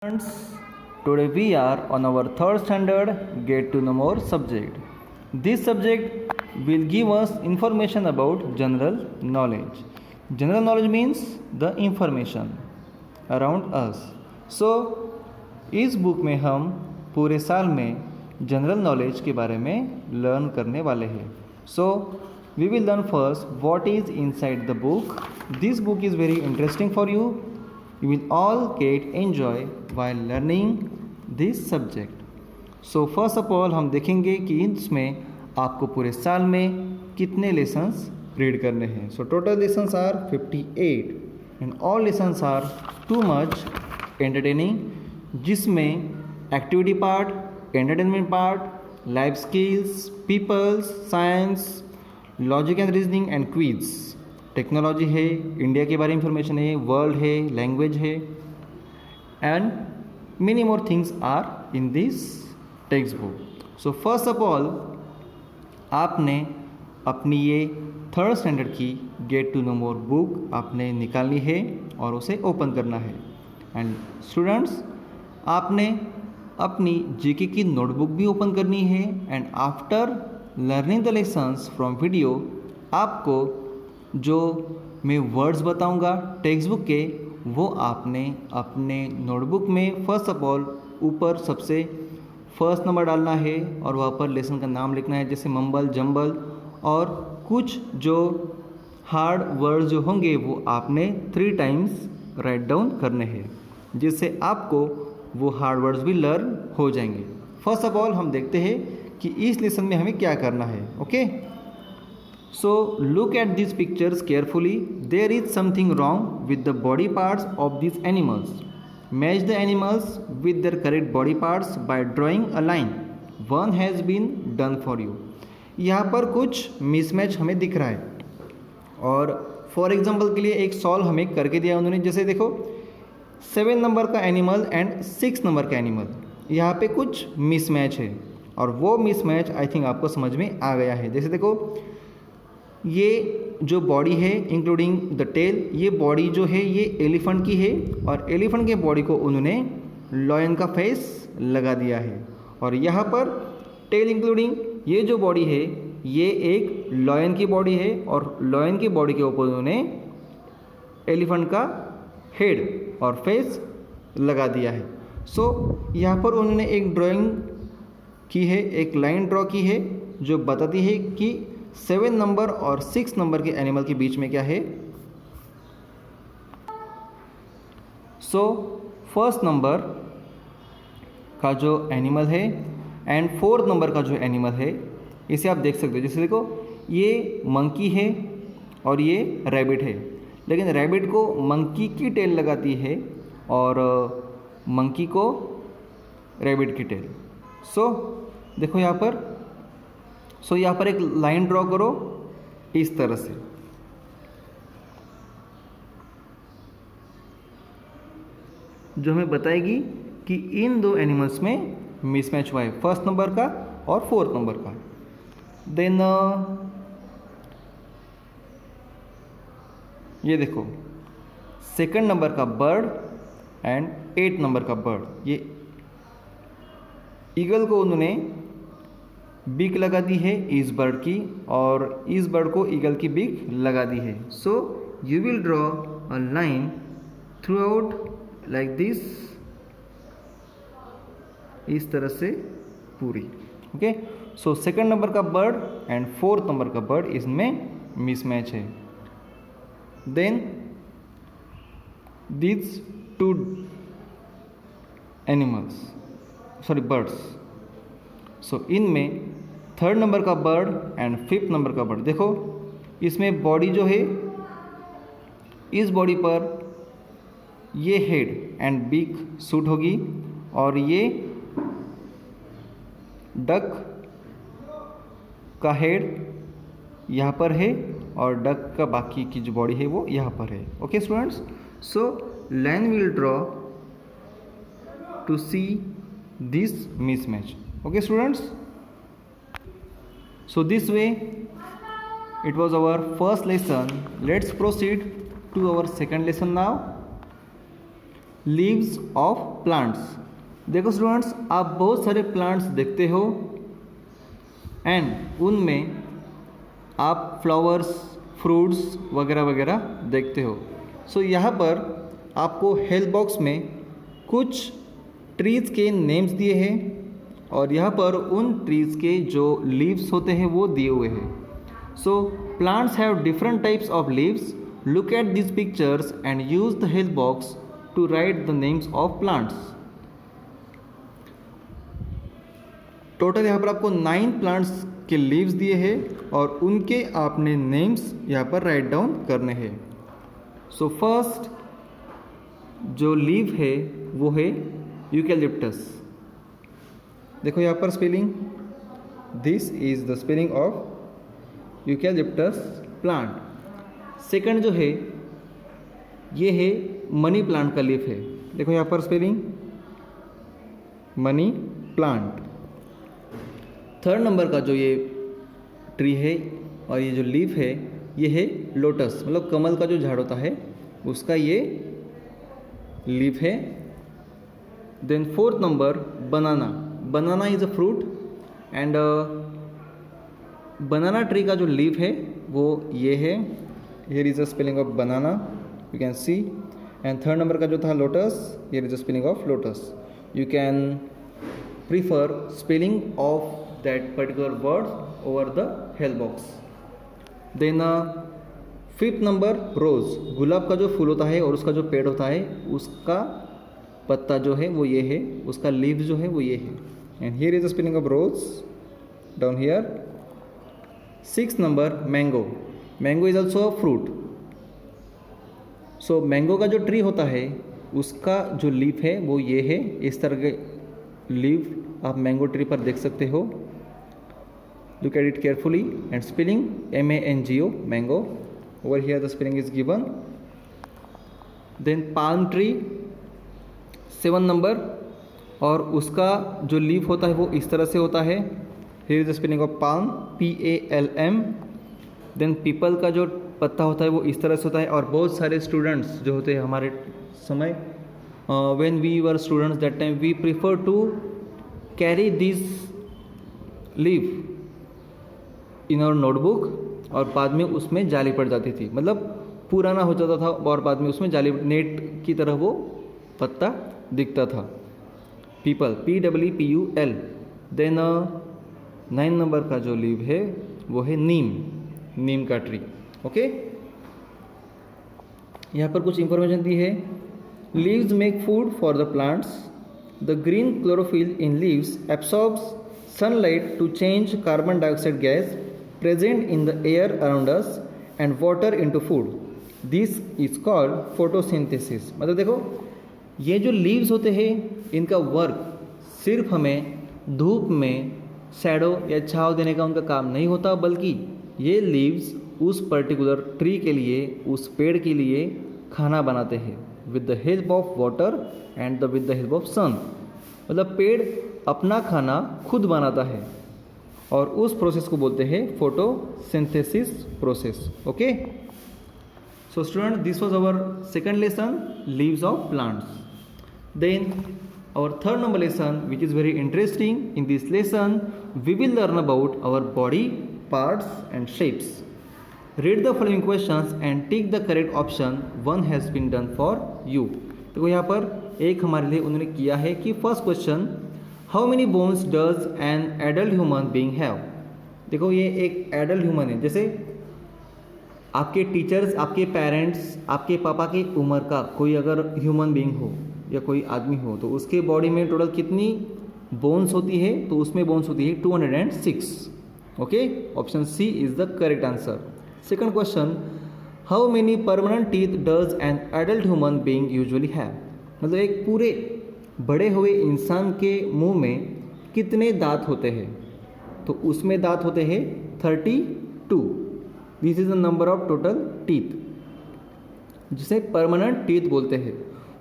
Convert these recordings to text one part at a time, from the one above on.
Friends, today we are on our third standard Get to Know More subject. This subject will give us information about general knowledge. General knowledge means the information around us. So, इस book में हम पूरे साल में general knowledge के बारे में learn करने वाले हैं. So, we will learn first what is inside the book. This book is very interesting for you. You will all get enjoy while learning this subject. So first of all हम देखेंगे कि इसमें आपको पूरे साल में कितने लेसन्स रीड करने हैं. So total lessons are 58 and all lessons are too much entertaining, जिसमें activity part, entertainment part, life skills, peoples, science, logic and reasoning and quiz, technology है, इंडिया के बारे में इंफॉर्मेशन है, वर्ल्ड है, लैंग्वेज है and many more things are in this textbook. So first of all आपने अपनी ये थर्ड स्टैंडर्ड की get to know more book आपने निकालनी है और उसे ओपन करना है. एंड स्टूडेंट्स आपने अपनी जीके की नोटबुक भी ओपन करनी है. And after learning the lessons from video आपको जो मैं वर्ड्स बताऊंगा टेक्स्ट बुक के वो आपने अपने नोटबुक में फर्स्ट ऑफ ऑल ऊपर सबसे फर्स्ट नंबर डालना है और वहाँ पर लेसन का नाम लिखना है, जैसे मम्बल जम्बल, और कुछ जो हार्ड वर्ड्स जो होंगे वो आपने 3 टाइम्स राइट डाउन करने हैं, जिससे आपको वो हार्ड वर्ड्स भी लर्न हो जाएंगे. फर्स्ट ऑफ ऑल हम देखते हैं कि इस लेसन में हमें क्या करना है. Okay, so look at these pictures carefully. There is something wrong with the body parts of these animals. Match the animals with their correct body parts by drawing a line. One has been done for you. यहाँ पर कुछ mismatch हमें दिख रहा है और for example के लिए एक सॉल्व हमें करके दिया उन्होंने. जैसे देखो 7 नंबर का एनिमल एंड 6 नंबर का एनिमल, यहाँ पे कुछ मिसमैच है और वो मिसमैच आई थिंक आपको समझ में आ गया है. जैसे देखो ये जो बॉडी है इंक्लूडिंग द टेल, ये बॉडी जो है ये एलिफेंट की है और एलिफेंट के बॉडी को उन्होंने लॉयन का फेस लगा दिया है. और यहाँ पर टेल इंक्लूडिंग ये जो बॉडी है ये एक लॉयन की बॉडी है और लॉयन की बॉडी के ऊपर उन्होंने एलिफेंट का हेड और फेस लगा दिया है. सो यहाँ पर उन्होंने एक ड्राइंग की है, एक लाइन ड्रॉ की है जो बताती है कि 7 नंबर और 6 नंबर के एनिमल के बीच में क्या है. सो फर्स्ट नंबर का जो एनिमल है एंड 4th नंबर का जो एनिमल है इसे आप देख सकते हो. जैसे देखो ये मंकी है और ये रैबिट है, लेकिन रैबिट को मंकी की टेल लगाती है और मंकी को रैबिट की टेल. सो देखो यहाँ पर, सो यहाँ पर एक लाइन ड्रॉ करो इस तरह से. जो हमें बताएगी कि इन 2 एनिमल्स में मिसमैच हुआ है, फर्स्ट नंबर का और 4th नंबर का. देन ये देखो 2nd नंबर का बर्ड एंड 8th नंबर का बर्ड, ये ईगल को उन्होंने बीक लगा दी है इस बर्ड की और इस बर्ड को ईगल की बीक लगा दी है. So you will draw a line throughout like this, इस तरह से पूरी. ओके, सो 2nd नंबर का बर्ड एंड 4th नंबर का बर्ड इसमें मिसमैच है. Then these 2 animals, sorry birds, so इनमें 3rd नंबर का बर्ड एंड 5th नंबर का बर्ड, देखो इसमें बॉडी जो है इस बॉडी पर ये हेड एंड बीक सूट होगी और ये डक का हेड यहाँ पर है और डक का बाकी की जो बॉडी है वो यहाँ पर है. Okay students, so line will draw two see this mismatch. Okay students, so this way it was our first lesson. Let's proceed to our second lesson now. Leaves of plants. देखो students, आप बहुत सारे plants देखते हो and उनमें आप flowers, fruits वगैरह वगैरह देखते हो। सो यहाँ पर आपको हेल्प बॉक्स में कुछ ट्रीज़ के नेम्स दिए हैं और यहाँ पर उन ट्रीज़ के जो लीव्स होते हैं वो दिए हुए हैं। So plants have different types of leaves. Look at this pictures and use the help box to write the names of plants. Total यहाँ पर आपको 9 प्लांट्स के लीव्स दिए हैं और उनके आपने नेम्स यहाँ पर राइट डाउन करने हैं। सो फर्स्ट जो लीव है वो है यूकेलिप्टस। देखो यहाँ पर spelling, this is the spelling of eucalyptus plant. Second जो है ये है मनी प्लांट का लीफ है। देखो यहाँ पर spelling, money plant. Third number का जो ये ट्री है और ये जो लीफ है ये है लोटस, मतलब कमल का जो झाड़ होता है उसका ये लीफ है। Then fourth number banana. Banana is a fruit and banana tree का जो लीफ है वो ये है। Here is a spelling of banana, you can see. And third number का जो था lotus, here is a spelling of lotus. You can prefer spelling of that particular word over the help box. Then fifth number rose. गुलाब का जो फूल होता है और उसका जो पेड़ होता है उसका पत्ता जो है वो ये है, उसका लीफ जो है वो ये है। And here is the spelling of rose down here. Six number mango. Mango is also a fruit. So mango का जो ट्री होता है उसका जो लीफ है वो ये है। इस तरह के लीफ आप मैंगो ट्री पर देख सकते हो। Look at it carefully and spelling MANGO, mango. Over here the spelling is given. Then palm tree 7 number, और उसका जो लीफ होता है वो इस तरह से होता है। Here is the spelling of palm, PALM। Then पीपल का जो पत्ता होता है वो इस तरह से होता है। और बहुत सारे स्टूडेंट्स जो होते हैं हमारे समय, when we were students that time we prefer to carry this leaf in our notebook और बाद में उसमें जाली पड़ जाती थी, मतलब पुराना हो जाता था और बाद में उसमें जाली, नेट की तरह वो पत्ता दिखता था। People, PEEPUL। देन 9 नंबर का जो लीव है वो है नीम, नीम का ट्री। ओके, यहाँ पर कुछ इंफॉर्मेशन दी है। Leaves make food for the plants. The green chlorophyll in leaves absorbs sunlight to change carbon dioxide gas present in the air around us and water into food. This is called photosynthesis. मतलब देखो, ये जो leaves होते हैं इनका work सिर्फ हमें धूप में शैडो या छाँव देने का उनका काम नहीं होता, बल्कि ये लीव्स उस पर्टिकुलर ट्री के लिए, उस पेड़ के लिए खाना बनाते हैं with the help of water and with the help of sun. मतलब पेड़ अपना खाना खुद बनाता है और उस प्रोसेस को बोलते हैं photosynthesis process. Okay, so student, this was our second lesson, leaves of plants. Then our third number lesson, which is very interesting. In this lesson we will learn about our body parts and shapes. Read the following questions and tick the correct option. One has been done for you. तो यहाँ पर एक हमारे लिए उन्होंने किया है कि first question, how many bones does an adult human being have. देखो ये एक एडल्ट ह्यूमन है, जैसे आपके टीचर्स, आपके पेरेंट्स, आपके पापा की उम्र का कोई अगर ह्यूमन बीइंग हो या कोई आदमी हो तो उसके बॉडी में टोटल कितनी बोन्स होती है, तो उसमें बोन्स होती है 206। Okay, option C is the correct answer. Second question, how many permanent teeth does an adult human being usually have. मतलब एक पूरे बड़े हुए इंसान के मुंह में कितने दांत होते हैं, तो उसमें दांत होते हैं 32। This is the number of total teeth, जिसे परमानेंट टीथ बोलते हैं।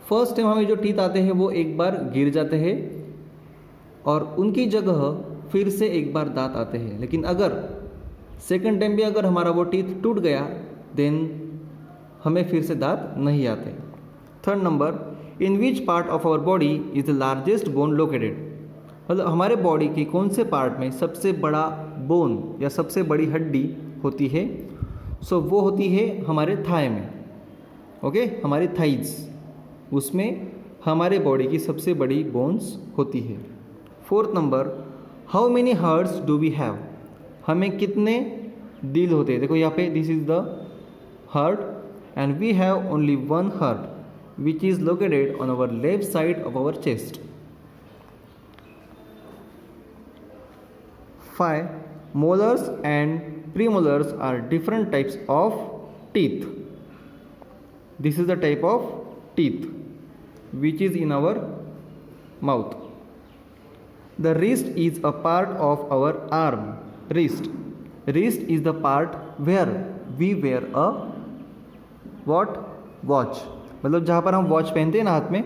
फर्स्ट टाइम हमें जो टीथ आते हैं वो एक बार गिर जाते हैं और उनकी जगह फिर से एक बार दांत आते हैं, लेकिन अगर सेकंड टाइम भी अगर हमारा वो टीथ टूट गया देन हमें फिर से दांत नहीं आते। Third number, in which part of our body is the largest bone located, मतलब हमारे बॉडी के कौन से पार्ट में सबसे बड़ा बोन या सबसे बड़ी हड्डी होती है। सो वो होती है हमारे थाई में, ओके, हमारे थाइज, उसमें हमारे बॉडी की सबसे बड़ी बोन्स होती है। Fourth number, how many hearts do we have, हमें कितने दिल होते हैं। देखो यहाँ पे this is the heart and we have only one heart which is located on our left side of our chest. 5. Molars and premolars are different types of teeth. This is the type of teeth which is in our mouth. The wrist is a part of our arm. Wrist is the part where we wear a what? Watch. मतलब जहाँ पर हम watch पहनते हैं ना हाथ में,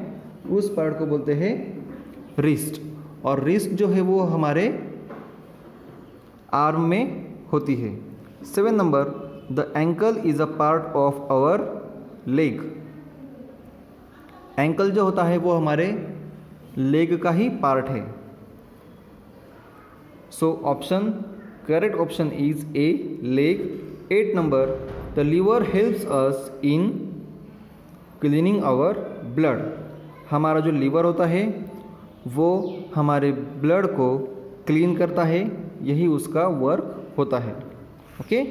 उस पार्ट को बोलते हैं रिस्ट। और रिस्ट जो है वो हमारे आर्म में होती है। 7 number, the ankle is a part of our leg. Ankle जो होता है वो हमारे लेग का ही पार्ट है। So option, correct option is A, leg. 8 number, the liver helps us in cleaning our blood. हमारा जो लीवर होता है वो हमारे ब्लड को क्लीन करता है, यही उसका वर्क होता है। ओके,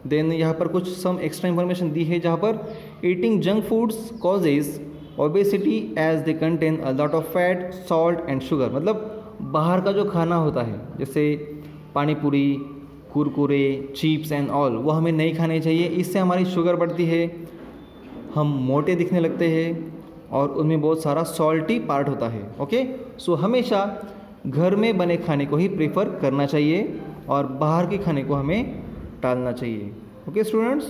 देन यहाँ पर कुछ सम एक्स्ट्रा इन्फॉर्मेशन दी है, जहाँ पर eating junk foods causes obesity as they contain a lot of fat, salt and sugar. मतलब बाहर का जो खाना होता है जैसे पानी पूरी, कुरकुरे, चिप्स एंड ऑल, वो हमें नहीं खाने चाहिए। इससे हमारी शुगर बढ़ती है, हम मोटे दिखने लगते हैं और उनमें बहुत सारा सॉल्टी पार्ट होता है। ओके, सो हमेशा घर में बने खाने को ही प्रेफर करना चाहिए और बाहर के खाने को हमें टालना चाहिए। Okay students,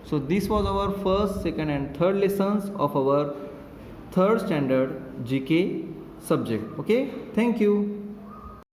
so this was our first, second and third lessons of our third standard GK subject. Okay, thank you.